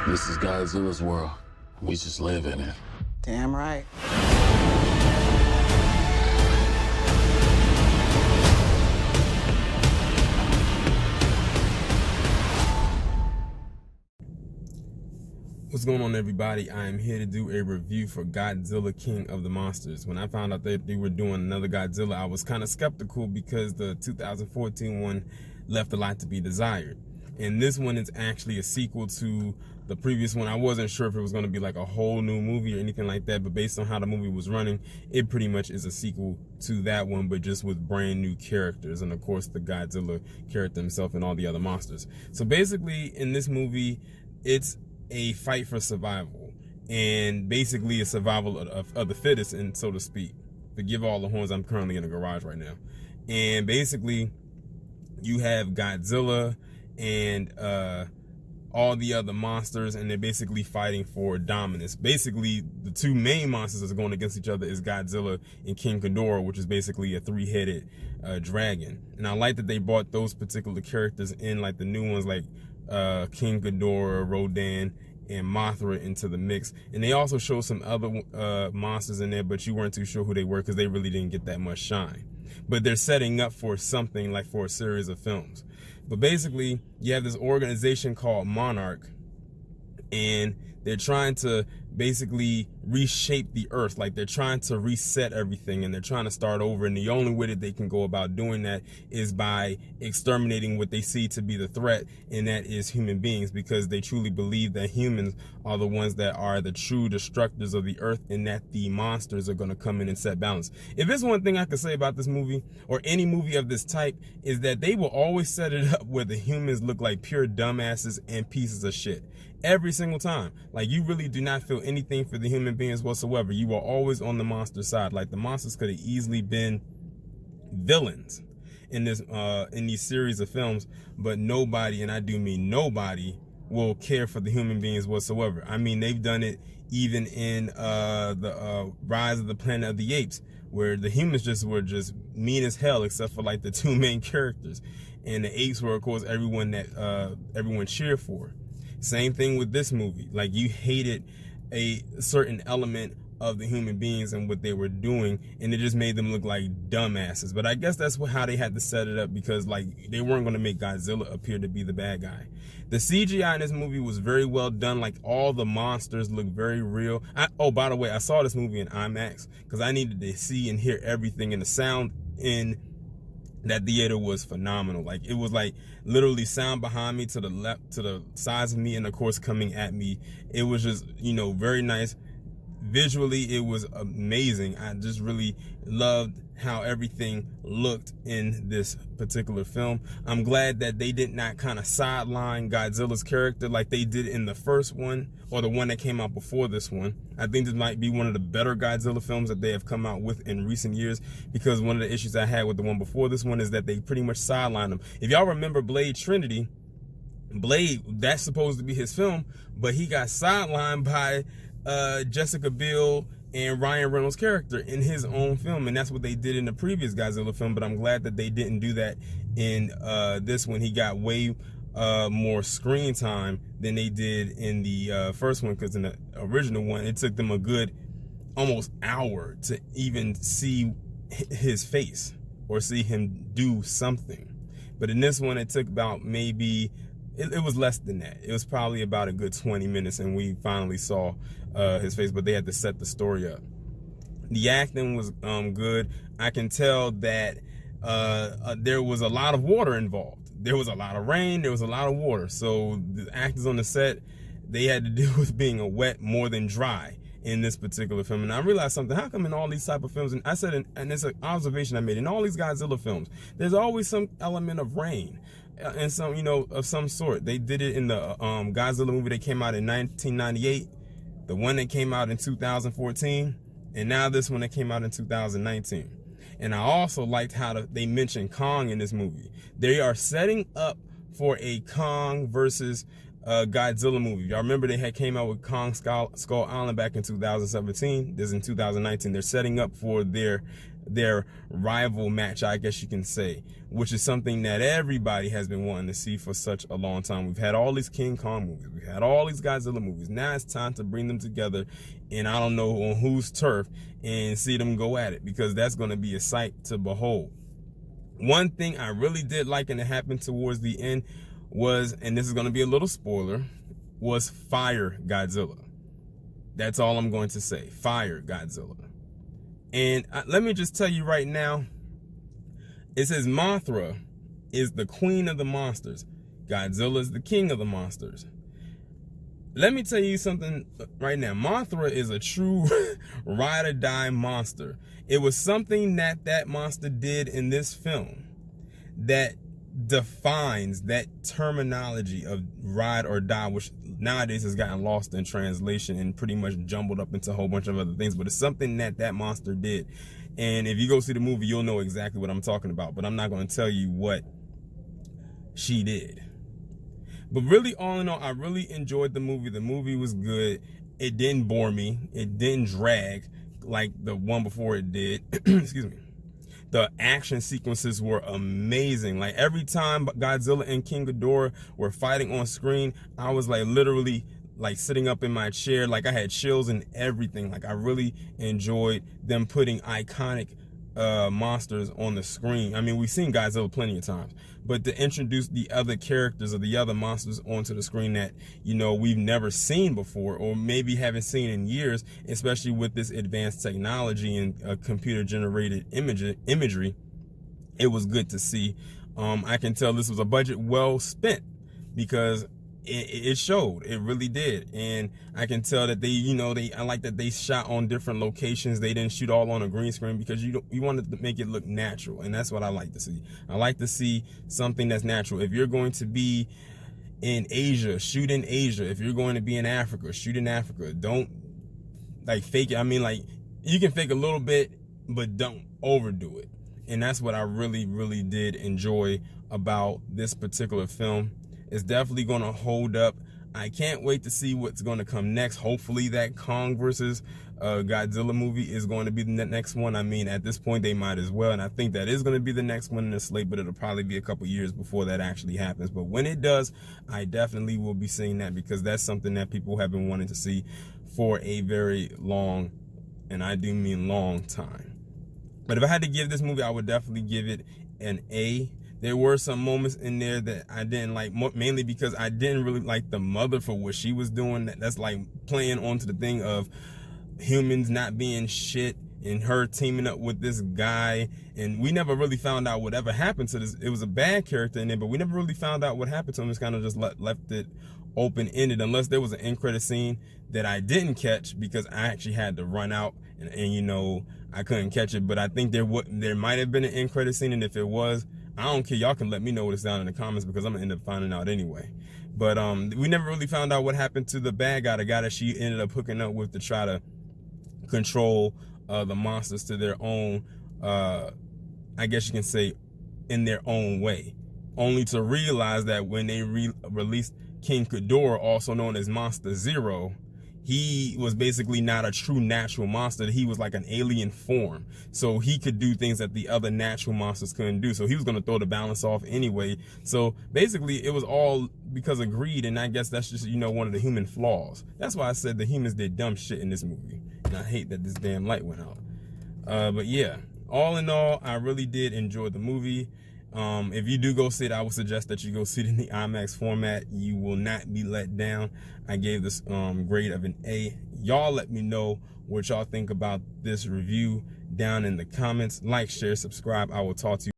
This is Godzilla's world. We just live in it. Damn right. What's going on, everybody? I am here to do a review for Godzilla King of the Monsters. When I found out that they were doing another Godzilla, I was kind of skeptical because the 2014 one left a lot to be desired. And this one is actually a sequel to the previous one. I wasn't sure if it was going to be like a whole new movie or anything like that, but based on how the movie was running, it pretty much is a sequel to that one, but just with brand new characters. And of course, the Godzilla character himself and all the other monsters. So basically, in this movie, it's a fight for survival, and basically a survival of the fittest, and so to speak. Forgive all the horns, I'm currently in a garage right now. And basically, you have Godzilla and all the other monsters, and they're basically fighting for dominance. Basically, the two main monsters that's going against each other is Godzilla and King Ghidorah, which is basically a three-headed dragon. And I like that they brought those particular characters in, like the new ones, like King Ghidorah, Rodan, and Mothra into the mix. And they also showed some other monsters in there, but you weren't too sure who they were because they really didn't get that much shine. But they're setting up for something, like for a series of films. But basically, you have this organization called Monarch, and they're trying to basically reshape the earth. Like, they're trying to reset everything, and they're trying to start over. And the only way that they can go about doing that is by exterminating what they see to be the threat, and that is human beings, because they truly believe that humans are the ones that are the true destructors of the earth, and that the monsters are going to come in and set balance. If there's one thing I could say about this movie, or any movie of this type, is that they will always set it up where the humans look like pure dumbasses and pieces of shit. Every single time. Like, you really do not feel anything for the human beings whatsoever. You are always on the monster side. Like, the monsters could have easily been villains in this in these series of films, but nobody, and I do mean nobody, will care for the human beings whatsoever. I mean, they've done it even in the Rise of the Planet of the Apes, where the humans were just mean as hell, except for like the two main characters, and the apes were, of course, everyone that everyone cheered for. Same thing with this movie. Like, you hated a certain element of the human beings and what they were doing, and it just made them look like dumbasses. But I guess that's how they had to set it up, because like, they weren't going to make Godzilla appear to be the bad guy. The CGI in this movie was very well done. Like, all the monsters look very real. Oh, by the way, I saw this movie in IMAX because I needed to see and hear everything, and the sound in that theater was phenomenal. Like, it was like literally sound behind me to the left, to the sides of me, and of course coming at me. It was just, you know, very nice. Visually, it was amazing. I just really loved how everything looked in this particular film. I'm glad that they did not kind of sideline Godzilla's character like they did in the first one, or the one that came out before this one. I think this might be one of the better Godzilla films that they have come out with in recent years, because one of the issues I had with the one before this one is that they pretty much sidelined him. If y'all remember Blade Trinity, Blade, that's supposed to be his film, but he got sidelined by Jessica Biel and Ryan Reynolds' character in his own film, and that's what they did in the previous Godzilla film. But I'm glad that they didn't do that in this one. He got way more screen time than they did in the first one, because in the original one, it took them a good almost hour to even see his face or see him do something. But in this one, it took about maybe, it was less than that. It was probably about a good 20 minutes, and we finally saw his face, but they had to set the story up. The acting was good. I can tell that there was a lot of water involved. There was a lot of rain, there was a lot of water. So the actors on the set, they had to deal with being a wet more than dry in this particular film. And I realized something. How come in all these type of films, and I said, and it's an observation I made, in all these Godzilla films, there's always some element of rain and some, you know, of some sort. They did it in the Godzilla movie that came out in 1998, the one that came out in 2014, and now this one that came out in 2019. And I also liked how they mentioned Kong in this movie. They are setting up for a Kong versus Godzilla movie. Y'all remember they had came out with Kong Skull Island back in 2017. This is in 2019. They're setting up for their their rival match, I guess you can say, which is something that everybody has been wanting to see for such a long time. We've had all these King Kong movies, we've had all these Godzilla movies. Now it's time to bring them together, and I don't know on whose turf, and see them go at it, because that's going to be a sight to behold. One thing I really did like, and it happened towards the end, was, and this is going to be a little spoiler, was Fire Godzilla. That's all I'm going to say. Fire Godzilla. And let me just tell you right now, it says Mothra is the queen of the monsters. Godzilla is the king of the monsters. Let me tell you something right now. Mothra is a true ride or die monster. It was something that monster did in this film that defines that terminology of ride or die, which nowadays has gotten lost in translation and pretty much jumbled up into a whole bunch of other things. But it's something that monster did. And if you go see the movie, you'll know exactly what I'm talking about. But I'm not going to tell you what she did. But really, all in all, I really enjoyed the movie. The movie was good. It didn't bore me. It didn't drag like the one before it did. Excuse me. The action sequences were amazing. Like every time Godzilla and King Ghidorah were fighting on screen, I was like literally like sitting up in my chair. Like I had chills and everything. Like I really enjoyed them putting iconic monsters on the screen. I mean, we've seen Godzilla plenty of times, but to introduce the other characters or the other monsters onto the screen that, you know, we've never seen before, or maybe haven't seen in years, especially with this advanced technology and computer generated imagery, it was good to see. I can tell this was a budget well spent, because it showed. It really did. And I can tell that I like that they shot on different locations. They didn't shoot all on a green screen, because you wanted to make it look natural. And that's what I like to see. I like to see something that's natural. If you're going to be in Asia, shoot in Asia. If you're going to be in Africa, shoot in Africa. Don't like fake it. I mean, like, you can fake a little bit, but don't overdo it. And that's what I really, really did enjoy about this particular film. It's definitely going to hold up. I can't wait to see what's going to come next. Hopefully that Kong versus Godzilla movie is going to be the next one. I mean, at this point, they might as well. And I think that is going to be the next one in the slate, but it'll probably be a couple years before that actually happens. But when it does, I definitely will be seeing that, because that's something that people have been wanting to see for a very long, and I do mean long, time. But if I had to give this movie, I would definitely give it an A. There were some moments in there that I didn't like, mainly because I didn't really like the mother for what she was doing. That's like playing onto the thing of humans not being shit, and her teaming up with this guy. And we never really found out whatever happened to this. It was a bad character in there, but we never really found out what happened to him. It's kind of just left it open-ended, unless there was an end credit scene that I didn't catch because I actually had to run out and you know, I couldn't catch it. But I think there might have been an end credit scene, and if it was, I don't care. Y'all can let me know what it's down in the comments, because I'm gonna end up finding out anyway. But we never really found out what happened to the bad guy, the guy that she ended up hooking up with to try to control the monsters to their own, I guess you can say, in their own way. Only to realize that when they released King Ghidorah, also known as Monster Zero, he was basically not a true natural monster. He was like an alien form. So he could do things that the other natural monsters couldn't do. So he was going to throw the balance off anyway. So basically it was all because of greed. And I guess that's just, you know, one of the human flaws. That's why I said the humans did dumb shit in this movie. And I hate that this damn light went out. But yeah, all in all, I really did enjoy the movie. If you do go see it, I would suggest that you go see it in the IMAX format. You will not be let down. I gave this grade of an A. Y'all let me know what y'all think about this review down in the comments. Like, share, subscribe. I will talk to you.